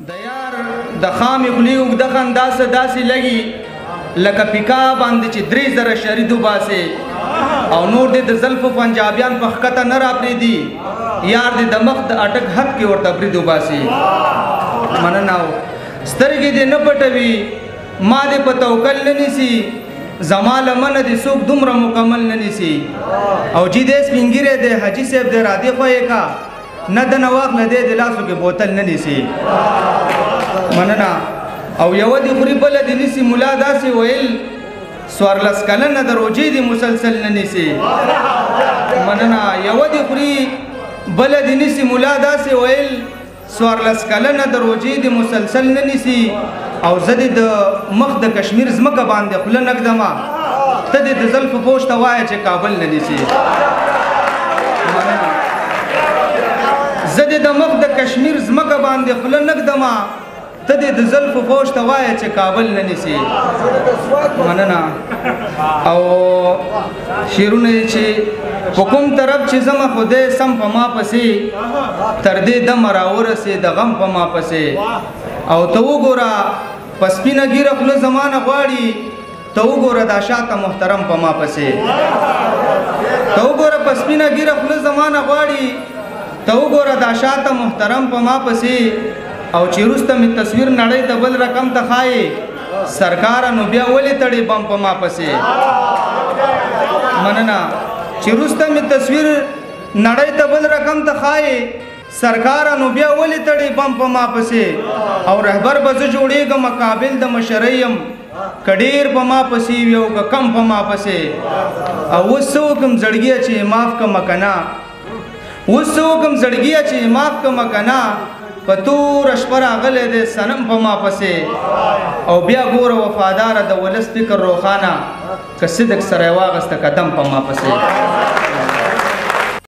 د یار د خامې خولې اوږده خندا څه داسې لګي لکه پیکا باندې چې 3000 شریدو باسې او نور دې د زلفو پنجابیان په ښکته نه راپرېږدي یار دې د مخ د اټک حد کې ورته بریدو باسي مننه سترګې دې نه پټوي ما دې په توکل نه نیسي زما لمنه دې څوک دومره مکمل نه نیسي او چې دې سپین ږیری دې حاجي صاحب دې رادې خویې کا نه د نواخ نه دې د لاسو کې بوتل نه نیسي مننه او یو دې خوري بل دې نیسي مولا داسې ویل سوارلس کلنه د روجې دې مسلسل نه نیسي مننه یو دې خوري بل دې نیسي مولا داسې ویل سوارلس کلنه د روجې دې مسلسل نه نیسي او زه دې د مخ د کشمیر ځمکه باندې خوله نږدمه ته دې د زلفو پوش ته وایه چې کابل نه نیسي زه دې د مخ د کشمیر ځمکه باندې خوله نږدمه ته دې د زلفو پوش ته وایه چې کابل نه نیسي مننه او شعرونه چې په کوم طرف چې زما خدای سم په ما پسې تر دې دمه راورسې د غم په ما پسې او ته وګوره په سپینه ږیره خوله زمانه غواړي ته وګوره دا شاته محترم په ما پسې ته وګوره په سپینه ږیره خوله زمانه غواړي ته وګوره دا شاته محترم په ما پسې او چې وروسته مې تصویر نړۍ ته بل رقم ته ښایي سرکاره نو بیا ولې تړې بم په ما پسې مننه چې وروسته مې تصویر نړۍ ته بل رقم ته ښایي سرکاره نو بیا ولې تړې بم په ما پسې او رهبر به زه جوړېږم قابل د مشرۍ یم که ډېر په ما پسې وي او که کم په ما پسې او اوس څه وکړم زړګیه چې معاف کړمه که نه اوس څه وکړم زړګیه چې معاف کړمه که نه په توره شپه راغلی دی صنم په ما پسې او بیا ګوره وفاداره د ولس فکر روښانه که صدق سره یې واغسته قدم په ما پسې